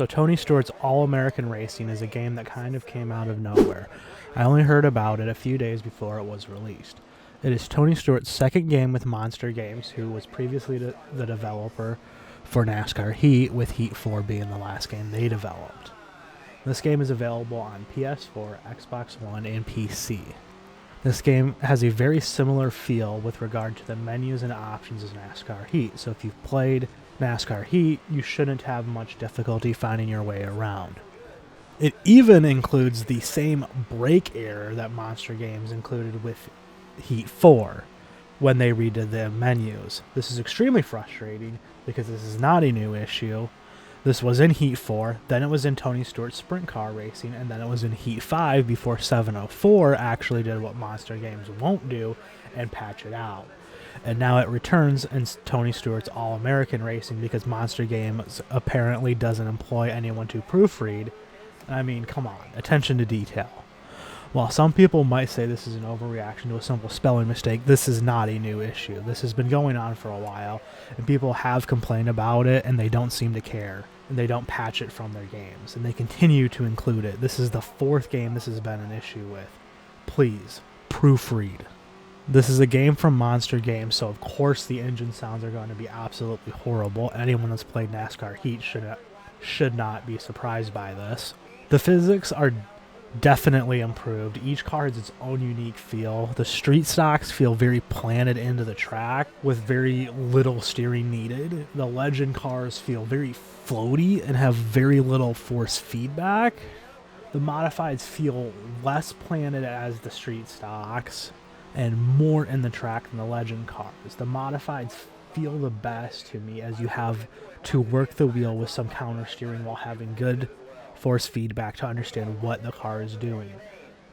So Tony Stewart's All-American Racing is a game that kind of came out of nowhere. I only heard about it a few days before it was released. It is Tony Stewart's second game with Monster Games, who was previously the developer for NASCAR Heat, with Heat 4 being the last game they developed. This game is available on PS4, Xbox One, and PC. This game has a very similar feel with regard to the menus and options as NASCAR Heat, so if you've played NASCAR Heat, you shouldn't have much difficulty finding your way around. It even includes the same brake error that Monster Games included with Heat 4 when they redid the menus. This is extremely frustrating because this is not a new issue. This was in Heat 4, then it was in Tony Stewart's Sprint Car Racing, and then it was in Heat 5 before 704 actually did what Monster Games won't do and patch it out. And now it returns in Tony Stewart's All-American Racing because Monster Games apparently doesn't employ anyone to proofread. I mean, come on, attention to detail. While some people might say this is an overreaction to a simple spelling mistake, this is not a new issue. This has been going on for a while, and people have complained about it, and they don't seem to care. And they don't patch it from their games, and they continue to include it. This is the fourth game this has been an issue with. Please, proofread. This is a game from Monster Games, so of course the engine sounds are going to be absolutely horrible. Anyone that's played NASCAR Heat should not be surprised by this. The physics are definitely improved. Each car has its own unique feel. The street stocks feel very planted into the track with very little steering needed. The legend cars feel very floaty and have very little force feedback. The modifieds feel less planted as the street stocks and more in the track than the legend cars. The modifieds feel the best to me as you have to work the wheel with some counter steering while having good force feedback to understand what the car is doing.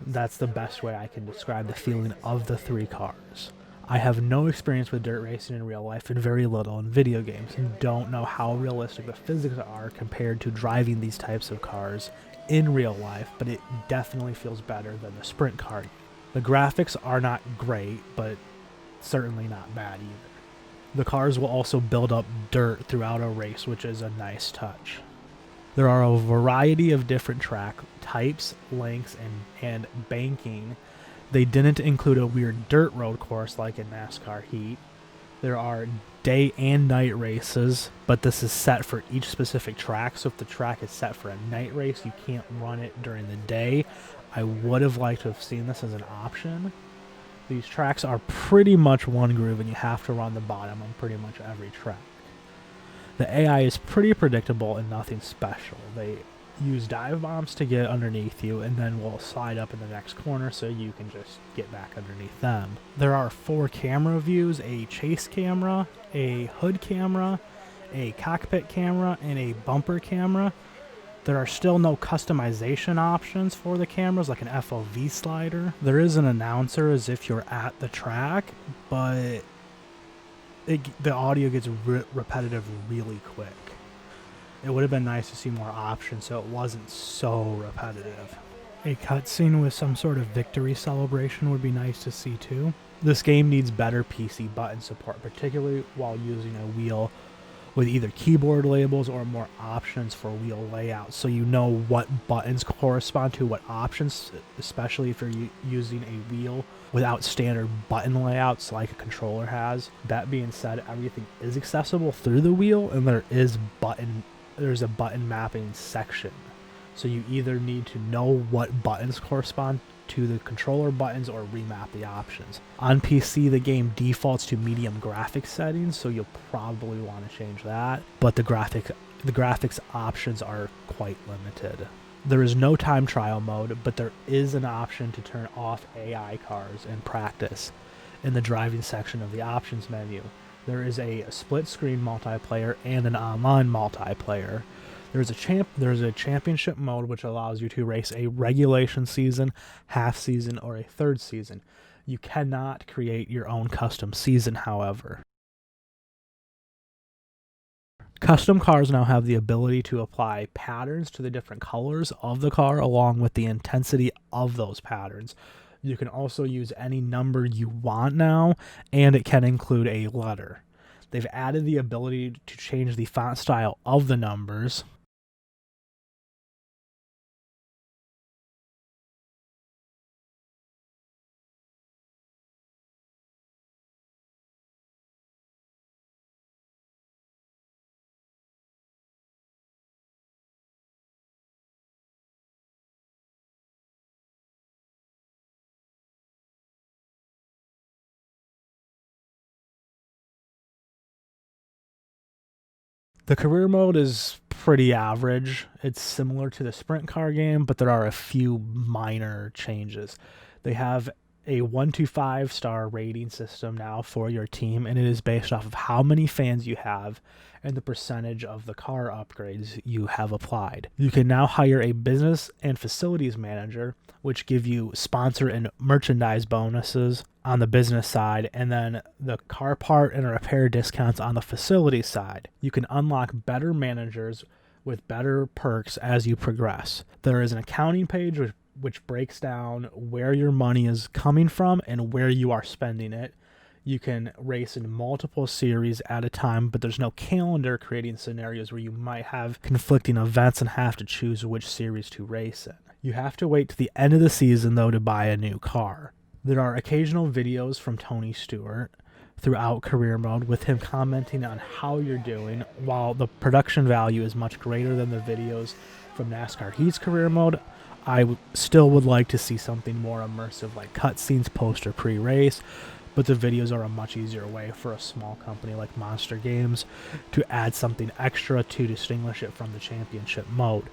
That's the best way I can describe the feeling of the three cars. I have no experience with dirt racing in real life and very little in video games, and don't know how realistic the physics are compared to driving these types of cars in real life, but it definitely feels better than the sprint car. The graphics are not great, but certainly not bad either. The cars will also build up dirt throughout a race, which is a nice touch. There are a variety of different track types, lengths, and banking. They didn't include a weird dirt road course like in NASCAR Heat. There are day and night races, but this is set for each specific track, so if the track is set for a night race, you can't run it during the day. I would have liked to have seen this as an option. These tracks are pretty much one groove, and you have to run the bottom on pretty much every track. The AI is pretty predictable and nothing special. They use dive bombs to get underneath you and then will slide up in the next corner so you can just get back underneath them. There are 4 camera views: a chase camera, a hood camera, a cockpit camera, and a bumper camera. There are still no customization options for the cameras like an FOV slider. There is an announcer as if you're at the track, but the audio gets repetitive really quick. It would have been nice to see more options so it wasn't so repetitive. A cutscene with some sort of victory celebration would be nice to see too. This game needs better PC button support, particularly while using a wheel with either keyboard labels or more options for wheel layouts, so you know what buttons correspond to what options, especially if you're using a wheel without standard button layouts like a controller has. That being said, everything is accessible through the wheel, and there's a button mapping section, so you either need to know what buttons correspond to the controller buttons or remap the options. On PC, the game defaults to medium graphics settings, so you'll probably want to change that, but the graphics options are quite limited. There is no time trial mode, but there is an option to turn off AI cars in practice in the driving section of the options menu. There is a split screen multiplayer and an online multiplayer. There's a championship mode which allows you to race a regulation season, half season, or a third season. You cannot create your own custom season, however. Custom cars now have the ability to apply patterns to the different colors of the car along with the intensity of those patterns. You can also use any number you want now, and it can include a letter. They've added the ability to change the font style of the numbers. The career mode is pretty average. It's similar to the sprint car game, but there are a few minor changes. They have a 1 to 5 star rating system now for your team, and it is based off of how many fans you have and the percentage of the car upgrades you have applied. You can now hire a business and facilities manager, which give you sponsor and merchandise bonuses on the business side, and then the car part and repair discounts on the facility side. You can unlock better managers with better perks as you progress. There is an accounting page which breaks down where your money is coming from and where you are spending it. You can race in multiple series at a time, but there's no calendar, creating scenarios where you might have conflicting events and have to choose which series to race in. You have to wait to the end of the season, though, to buy a new car. There are occasional videos from Tony Stewart throughout career mode with him commenting on how you're doing, while the production value is much greater than the videos from NASCAR Heat's career mode. I still would like to see something more immersive like cutscenes post or pre-race, but the videos are a much easier way for a small company like Monster Games to add something extra to distinguish it from the championship mode.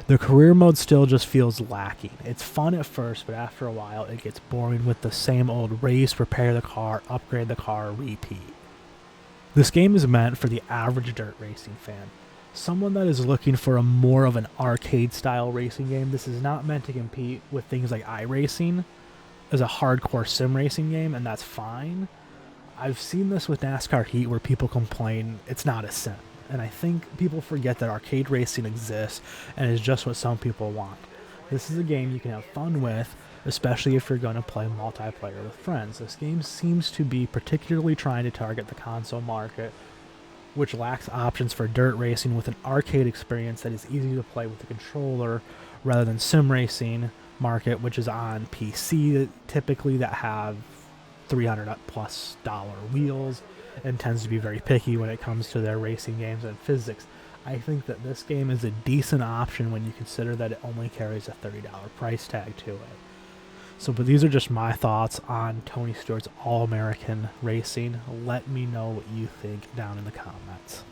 The career mode still just feels lacking. It's fun at first, but after a while it gets boring with the same old race, repair the car, upgrade the car, repeat. This game is meant for the average dirt racing fan. Someone that is looking for a more of an arcade-style racing game. This is not meant to compete with things like iRacing as a hardcore sim racing game, and that's fine. I've seen this with NASCAR Heat where people complain it's not a sim, and I think people forget that arcade racing exists and is just what some people want. This is a game you can have fun with, especially if you're going to play multiplayer with friends. This game seems to be particularly trying to target the console market, which lacks options for dirt racing with an arcade experience that is easy to play with a controller, rather than sim racing market, which is on PC typically, that have $300+ wheels and tends to be very picky when it comes to their racing games and physics. I think that this game is a decent option when you consider that it only carries a $30 price tag to it. But these are just my thoughts on Tony Stewart's All-American Racing. Let me know what you think down in the comments.